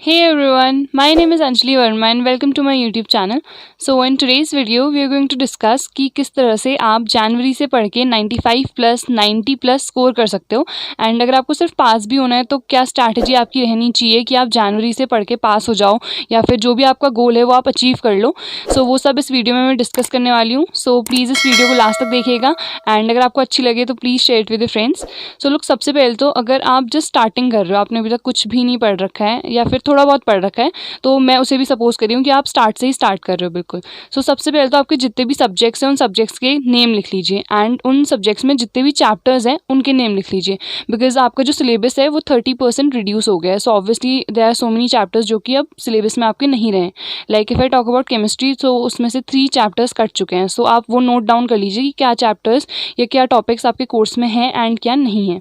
Hey everyone, my name is Anjali Verma and welcome to my YouTube channel. So in today's video we are going to discuss कि किस तरह से आप जनवरी से पढ़ के 95 प्लस 90 प्लस स्कोर कर सकते हो एंड अगर आपको सिर्फ पास भी होना है तो क्या स्ट्रैटेजी आपकी रहनी चाहिए कि आप जनवरी से पढ़ के पास हो जाओ या फिर जो भी आपका गोल है वो आप अचीव कर लो। सो वो सब इस वीडियो में मैं डिस्कस करने वाली हूँ। सो प्लीज़ इस वीडियो को लास्ट तक देखिएगा एंड अगर आपको अच्छी लगे तो please share it with friends. So लोग सबसे पहले तो अगर आप जस्ट स्टार्टिंग कर रहे हो, आपने अभी तक कुछ भी नहीं पढ़ रखा है या फिर थोड़ा बहुत पढ़ रखा है, तो मैं उसे भी सपोज कर रही हूँ कि आप स्टार्ट से ही स्टार्ट कर रहे हो बिल्कुल। सो सबसे पहले तो आपके जितने भी सब्जेक्ट्स हैं उन सब्जेक्ट्स के नेम लिख लीजिए एंड उन सब्जेक्ट्स में जितने भी चैप्टर्स हैं उनके नेम लिख लीजिए बिकॉज आपका जो सिलेबस है वो 30% रिड्यूस हो गया है। So obviously there are so many chapters जो कि अब सिलेबस में आपके नहीं रहे। Like if I talk about chemistry तो उसमें से 3 चैप्टर्स कट चुके हैं। सो आप वो नोट डाउन कर लीजिए कि क्या चैप्टर्स या क्या टॉपिक्स आपके कोर्स में हैं एंड क्या नहीं है।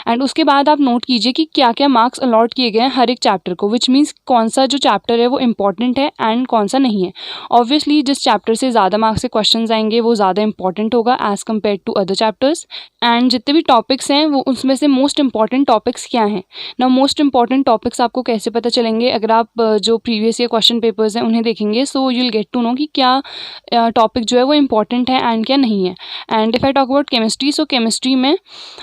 एंड उसके बाद आप नोट कीजिए कि क्या क्या मार्क्स अलॉट किए गए हैं हर एक चैप्टर को, विच मीन्स कौन सा जो चैप्टर है वो इंपॉर्टेंट है एंड कौन सा नहीं है। ऑब्वियसली जिस चैप्टर से ज़्यादा मार्क्स के क्वेश्चंस आएंगे वो ज़्यादा इंपॉर्टेंट होगा as compare to other chapters. And जितने भी टॉपिक्स हैं वो उसमें से मोस्ट इंपॉर्टेंट टॉपिक्स क्या हैं ना। मोस्ट इंपॉर्टेंट टॉपिक्स आपको कैसे पता चलेंगे? अगर आप जो प्रीवियस ईयर क्वेश्चन पेपर्स हैं उन्हें देखेंगे so you will get to know कि क्या टॉपिक जो है वो इंपॉर्टेंट है एंड क्या नहीं है। And if I talk about chemistry, so chemistry में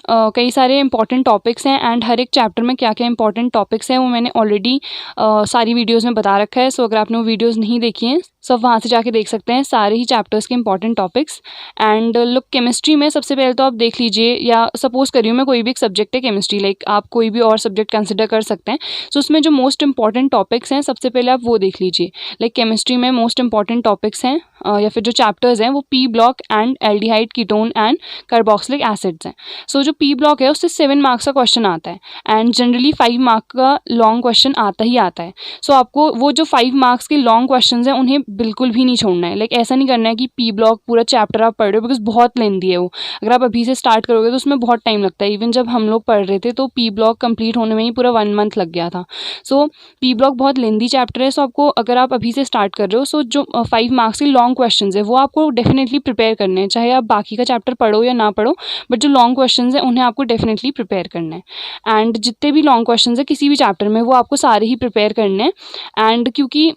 कई सारे इंपॉर्टेंट टॉपिक्स हैं एंड हर एक चैप्टर में क्या क्या इंपॉर्टेंट टॉपिक्स हैं वो मैंने ऑलरेडी सारी वीडियोज़ में बता रखा है। सो अगर आपने वो वीडियोज़ नहीं देखी हैं सो आप वहाँ से जाके देख सकते हैं सारे ही चैप्टर्स के important topics. And look chemistry में सबसे पहले तो आप देख लीजिए, या सपोज करिए मैं कोई भी एक सब्जेक्ट है केमिस्ट्री, लाइक आप कोई भी और सब्जेक्ट कंसिडर कर सकते हैं। सो उसमें जो मोस्ट इंपॉर्टेंट टॉपिक्स हैं सबसे पहले आप वो देख लीजिए। लाइक केमिस्ट्री में मोस्ट इंपॉर्टेंट टॉपिक्स हैं या फिर जो चैप्टर्स हैं वो P block and aldehyde ketone and carboxylic acids हैं। सो जो पी ब्लॉक है उससे 7 मार्क्स का क्वेश्चन आता है एंड जनरली 5 मार्क का लॉन्ग क्वेश्चन आता ही आता है। सो आपको वो जो 5 मार्क्स के लॉन्ग क्वेश्चन हैं उन्हें बिल्कुल भी नहीं छोड़ना है। लाइक ऐसा नहीं करना है कि पी ब्लॉक पूरा चैप्टर आप पढ़ रहे हो बिकॉज बहुत लेंथी है वो। अगर आप अभी से स्टार्ट करोगे तो उसमें बहुत टाइम लगता है। इवन जब हम लोग पढ़ रहे थे तो पी ब्लॉक कंप्लीट होने में ही पूरा 1 मंथ लग गया था। सो पी ब्लॉक बहुत लेंथी चैप्टर है। सो आपको अगर आप अभी से स्टार्ट कर रहे हो सो जो 5 मार्क्स के लॉन्ग क्वेश्चन है वो आपको डेफिनेटली प्रिपेयर करने हैं, चाहे आप बाकी का चैप्टर पढ़ो या ना पढ़ो, बट जो लॉन्ग क्वेश्चन है उन्हें आपको डेफिनेटली प्रिपेयर करना है। एंड जितने भी लॉन्ग क्वेश्चन है किसी भी चैप्टर में वो आपको सारे ही प्रिपेयर करने हैं। एंड क्योंकि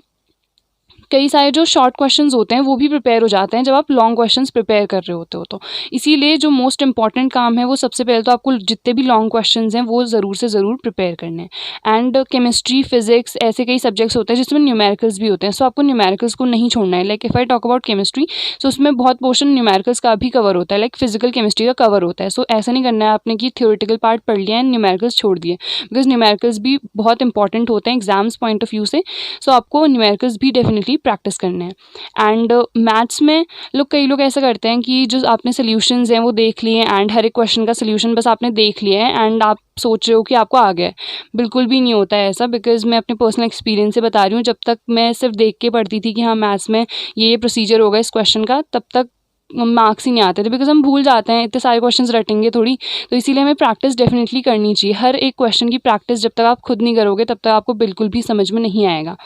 कई सारे जो शॉर्ट क्वेश्चंस होते हैं वो भी प्रिपेयर हो जाते हैं जब आप लॉन्ग क्वेश्चंस प्रिपेयर कर रहे होते हो। तो इसीलिए जो मोस्ट इंपॉर्टेंट काम है वो सबसे पहले तो आपको जितने भी लॉन्ग क्वेश्चंस हैं वो ज़रूर से ज़रूर प्रिपेयर करने हैं। एंड केमिस्ट्री, फिजिक्स, ऐसे कई सब्जेक्ट्स होते हैं जिसमें न्यूमेरिकल्स भी होते हैं। सो आपको न्यूमेरिकल्स को नहीं छोड़ना है। Like if I talk about chemistry सो उसमें बहुत पोर्शन न्यूमेरिकल्स का भी कवर होता है, लाइक फिजिकल केमिस्ट्री का कवर होता है। सो ऐसा नहीं करना है आपने कि थ्योरेटिकल पार्ट पढ़ लिया एंड न्यूमेरिकल्स छोड़ दिए, बिकॉज न्यूमेरिकल्स भी बहुत इंपॉर्टेंट होते हैं एग्जाम्स पॉइंट ऑफ व्यू से। सो आपको न्यूमेरिकल्स भी डेफिनेटली प्रैक्टिस करने हैं। एंड मैथ्स में कई लोग ऐसा करते हैं कि जो आपने सोल्यूशंस हैं वो देख लिए एंड हर एक क्वेश्चन का सोल्यूशन बस आपने देख लिया है एंड आप सोच रहे हो कि आपको आ गया है। बिल्कुल भी नहीं होता है ऐसा, बिकॉज मैं अपने पर्सनल एक्सपीरियंस से बता रही हूँ। जब तक मैं सिर्फ देख के पढ़ती थी कि हाँ मैथ्स में ये प्रोसीजर होगा इस क्वेश्चन का, तब तक मार्क्स ही नहीं आते थे बिकॉज हम भूल जाते हैं, इतने सारे क्वेश्चंस रटेंगे थोड़ी। तो इसीलिए हमें प्रैक्टिस डेफिनेटली करनी चाहिए। हर एक क्वेश्चन की प्रैक्टिस जब तक आप खुद नहीं करोगे तब तक आपको बिल्कुल भी समझ में नहीं आएगा।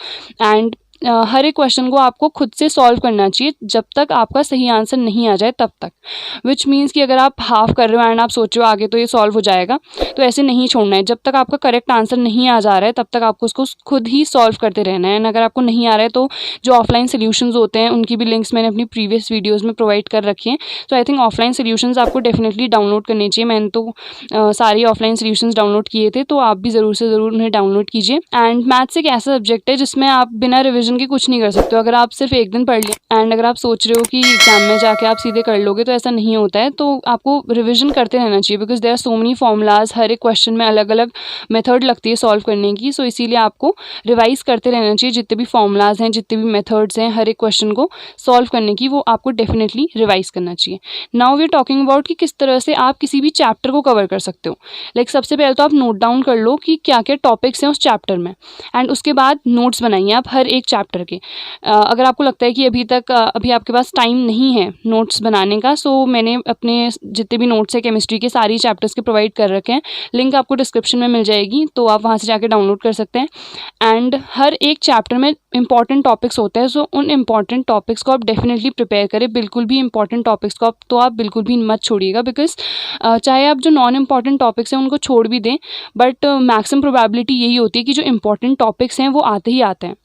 एंड हर एक क्वेश्चन को आपको खुद से सॉल्व करना चाहिए जब तक आपका सही आंसर नहीं आ जाए तब तक। विच मीन्स कि अगर आप हाफ कर रहे हो एंड आप सोच रहे हो आगे तो ये सॉल्व हो जाएगा, तो ऐसे नहीं छोड़ना है। जब तक आपका करेक्ट आंसर नहीं आ जा रहा है तब तक आपको उसको खुद ही सॉल्व करते रहना है। एंड अगर आपको नहीं आ रहा है तो जो ऑफलाइन सोल्यूशंस होते हैं उनकी भी लिंक्स मैंने अपनी प्रीवियस वीडियोज़ में प्रोवाइड कर रखी हैं। तो आई थिंक ऑफलाइन सोल्यूशंस आपको डेफिनेटली डाउनलोड करने चाहिए। मैंने तो सारी ऑफलाइन सोल्यूशंस डाउनलोड किए थे, तो आप भी ज़रूर से ज़रूर उन्हें डाउनलोड कीजिए। एंड मैथ्स एक ऐसा सब्जेक्ट है जिसमें आप बिना रिविजन के कुछ नहीं कर सकते। तो अगर आप सिर्फ एक दिन पढ़ लिया एंड अगर आप सोच रहे हो कि एग्जाम में जाके आप सीधे कर लोगे, तो ऐसा नहीं होता है। तो आपको रिवीजन करते रहना चाहिए because there are so many formulas, हर एक क्वेश्चन में अलग अलग मेथड लगती है सॉल्व करने की। सो इसीलिए आपको रिवाइज करते रहना चाहिए। जितने भी फॉर्मूलाज हैं, जितने भी मेथड्स हैं, हर एक क्वेश्चन को सॉल्व करने की वो आपको डेफिनेटली रिवाइज करना चाहिए। Now we are talking about कि किस तरह से आप किसी भी चैप्टर को कवर कर सकते हो। लाइक सबसे पहले तो आप नोट डाउन कर लो कि क्या क्या टॉपिक्स हैं उस चैप्टर में एंड उसके बाद नोट्स बनाइए आप हर एक चैप्टर के। अगर आपको लगता है कि अभी आपके पास टाइम नहीं है नोट्स बनाने का, सो मैंने अपने जितने भी नोट्स है केमिस्ट्री के सारी चैप्टर्स के प्रोवाइड कर रखे हैं। लिंक आपको डिस्क्रिप्शन में मिल जाएगी, तो आप वहाँ से जाके डाउनलोड कर सकते हैं। एंड हर एक चैप्टर में इंपॉर्टेंट टॉपिक्स होते हैं, सो उन इंपॉर्टेंट टॉपिक्स को आप डेफिनेटली प्रिपेयर करें। बिल्कुल भी इंपॉर्टेंट टॉपिक्स को आप बिल्कुल भी मत छोड़िएगा, बिकॉज चाहे आप जो नॉन इम्पॉर्टेंट टॉपिक्स हैं उनको छोड़ भी दें, बट मैक्सिमम प्रोबेबिलिटी यही होती है कि जो इंपॉर्टेंट टॉपिक्स हैं वो आते ही आते हैं।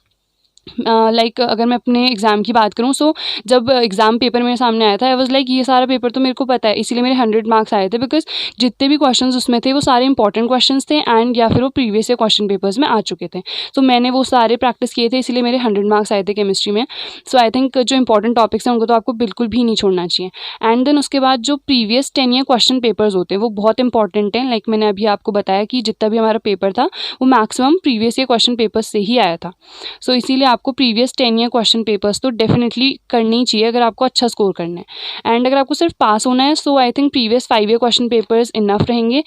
लाइक अगर मैं अपने एग्ज़ाम की बात करूँ, सो जब एग्ज़ाम पेपर मेरे सामने आया था, आई वाज़ लाइक ये सारा पेपर तो मेरे को पता है, इसीलिए मेरे 100 मार्क्स आए थे, बिकॉज जितने भी क्वेश्चंस उसमें थे वो सारे इंपॉर्टेंट क्वेश्चंस थे एंड या फिर वो प्रीवियस ईयर क्वेश्चन पेपर्स में आ चुके थे। सो मैंने वो सारे प्रैक्टिस किए थे, इसीलिए मेरे 100 मार्क्स आए थे केमिस्ट्री में। सो आई थिंक जो इंपॉर्टेंट टॉपिक्स हैं उनको तो आपको बिल्कुल भी नहीं छोड़ना चाहिए। एंड देन उसके बाद जो प्रीवियस 10 ईयर क्वेश्चन पेपर्स होते हैं वो बहुत इंपॉर्टेंट हैं। लाइक मैंने अभी आपको बताया कि जितना भी हमारा पेपर था वो maximum previous year question papers से ही आया था। सो इसीलिए आपको प्रीवियस 10 ईयर क्वेश्चन पेपर्स तो डेफिनेटली करनी ही चाहिए अगर आपको अच्छा स्कोर करना है। एंड अगर आपको सिर्फ पास होना है, so I think previous 5 year question papers enough रहेंगे।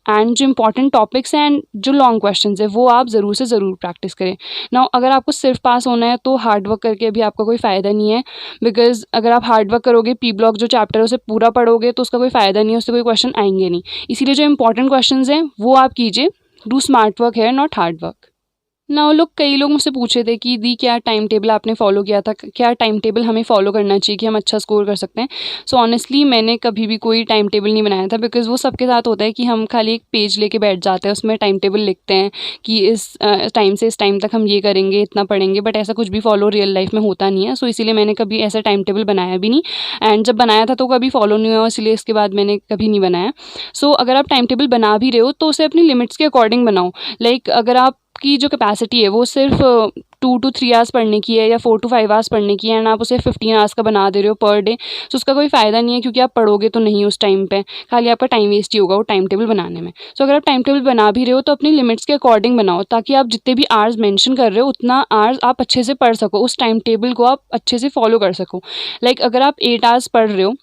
एंड जो इंपॉर्टेंट टॉपिक्स हैं एंड जो लॉन्ग क्वेश्चन है वो आप ज़रूर से ज़रूर प्रैक्टिस करें। नाउ अगर आपको सिर्फ पास होना है तो हार्ड वर्क करके अभी आपका कोई फ़ायदा नहीं है, बिकॉज अगर आप हार्ड वर्क करोगे, पी ब्लॉक जो चैप्टर है उसे पूरा पढ़ोगे तो उसका कोई फ़ायदा नहीं है, उससे कोई क्वेश्चन आएंगे नहीं। इसीलिए जो इंपॉर्टेंट क्वेश्चन हैं वो आप कीजिए। डू स्मार्ट वर्क है, नॉट हार्ड वर्क। कई लोग मुझसे पूछे थे कि दी क्या टाइम टेबल आपने फॉलो किया था, क्या टाइम टेबल हमें फॉलो करना चाहिए कि हम अच्छा स्कोर कर सकते हैं। सो ऑनेस्टली मैंने कभी भी कोई टाइम टेबल नहीं बनाया था, बिकॉज वो सबके साथ होता है कि हम खाली एक पेज लेके बैठ जाते हैं, उसमें टाइम टेबल लिखते हैं कि इस टाइम से इस टाइम तक हम ये करेंगे, इतना पढ़ेंगे, बट ऐसा कुछ भी फॉलो रियल लाइफ में होता नहीं है। सो इसीलिए मैंने कभी ऐसा टाइम टेबल बनाया भी नहीं, एंड जब बनाया था तो कभी फॉलो नहीं हुआ, इसलिए इसके बाद मैंने कभी नहीं बनाया। सो अगर आप टाइम टेबल बना भी रहे हो तो उसे अपनी लिमिट्स के अकॉर्डिंग बनाओ। लाइक अगर आपकी जो कैपेसिटी है वो सिर्फ 2 to 3 आवर्स पढ़ने की है या 4 to 5 आवर्स पढ़ने की है, एंड आप उसे 15 आवर्स का बना दे रहे हो पर डे, तो उसका कोई फ़ायदा नहीं है, क्योंकि आप पढ़ोगे तो नहीं उस टाइम पे, खाली आपका टाइम वेस्ट ही होगा वो टाइम टेबल बनाने में। सो अगर आप टाइम टेबल बना भी रहे हो तो अपनी लिमिट्स के अकॉर्डिंग बनाओ, ताकि आप जितने भी आवर्स मेंशन कर रहे हो उतना आवर्स आप अच्छे से पढ़ सको, उस टाइम टेबल को आप अच्छे से फॉलो कर सको। लाइक अगर आप 8 आवर्स पढ़ रहे हो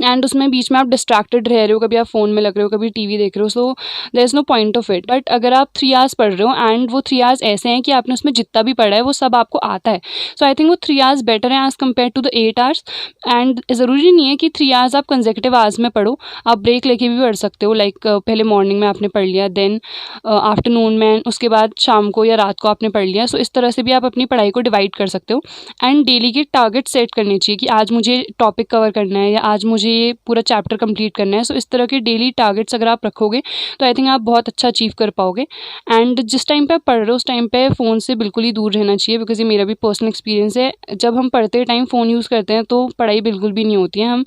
एंड उसमें बीच में आप डिस्ट्रैक्टेड रह रहे हो, कभी आप फ़ोन में लग रहे हो, कभी टीवी देख रहे हो, so there is no point of it. But अगर आप 3 आवर्स पढ़ रहे हो एंड वो 3 आवर्स ऐसे हैं कि आपने उसमें जितना भी पढ़ा है वो सब आपको आता है, सो आई थिंक वो 3 आवर्स बेटर है as compare to the 8 hours. And ज़रूरी नहीं है कि 3 आवर्स आप कंसेक्यूटिव आवर्स में पढ़ो, आप ब्रेक लेके भी पढ़ सकते हो। लाइक पहले मॉर्निंग में आपने पढ़ लिया, देन आफ्टरनून में, उसके बाद शाम को या रात को आपने पढ़ लिया। सो इस तरह से भी आप अपनी पढ़ाई को डिवाइड कर सकते हो। एंड डेली के टारगेट सेट करने चाहिए कि आज मुझे टॉपिक कवर करना है या आज मुझे ये पूरा चैप्टर कंप्लीट करना है। सो इस तरह के डेली टारगेट्स अगर आप रखोगे तो आई थिंक आप बहुत अच्छा अचीव कर पाओगे। एंड जिस टाइम पे आप पढ़ रहे हो उस टाइम पे फ़ोन से बिल्कुल ही दूर रहना चाहिए, बिकॉज ये मेरा भी पर्सनल एक्सपीरियंस है। जब हम पढ़ते टाइम फ़ोन यूज़ करते हैं तो पढ़ाई बिल्कुल भी नहीं होती है। हम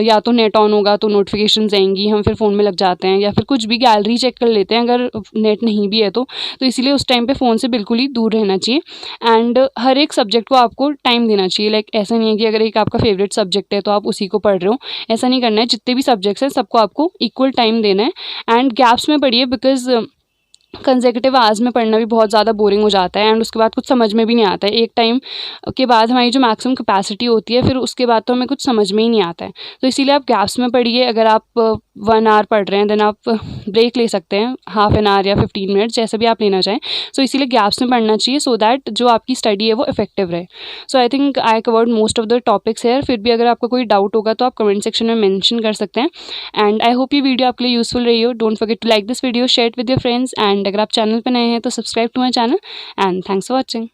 या तो नेट ऑन होगा तो नोटिफिकेशंस आएंगी, हम फिर फ़ोन में लग जाते हैं, या फिर कुछ भी गैलरी चेक कर लेते हैं अगर नेट नहीं भी है तो इसीलिए उस टाइम पे फ़ोन से बिल्कुल ही दूर रहना चाहिए। एंड हर एक सब्जेक्ट को आपको टाइम देना चाहिए। लाइक ऐसा नहीं है कि अगर एक आपका फेवरेट सब्जेक्ट है तो आप उसी को पढ़ रहे हो, ऐसा नहीं करना है। जितने भी सब्जेक्ट्स हैं सबको आपको इक्वल टाइम देना है। एंड गैप्स में पढ़िए, बिकॉज कंसेक्यूटिव आवर्स में पढ़ना भी बहुत ज़्यादा बोरिंग हो जाता है एंड उसके बाद कुछ समझ में भी नहीं आता है। एक टाइम के बाद हमारी जो मैक्सिमम कैपेसिटी होती है फिर उसके बाद तो हमें कुछ समझ में ही नहीं आता है। तो इसीलिए आप गैप्स में पढ़िए। अगर आप 1 आवर पढ़ रहे हैं देन आप ब्रेक ले सकते हैं, हाफ एन आवर या 15 मिनट, जैसे भी आप लेना चाहें। सो इसीलिए गैप्स में पढ़ना चाहिए, सो दैट जो आपकी स्टडी है वो इफेक्टिव रहे। So I think I covered most of the topics है। फिर भी अगर आपका कोई डाउट होगा तो आप कमेंट सेक्शन में मेंशन कर सकते हैं। एंड आई होप ये वीडियो आपके लिए यूजफुल रही हो। Don't forget to like this video, share with your friends, and अगर आप चैनल पर नए हैं तो subscribe to my channel. And thanks for watching.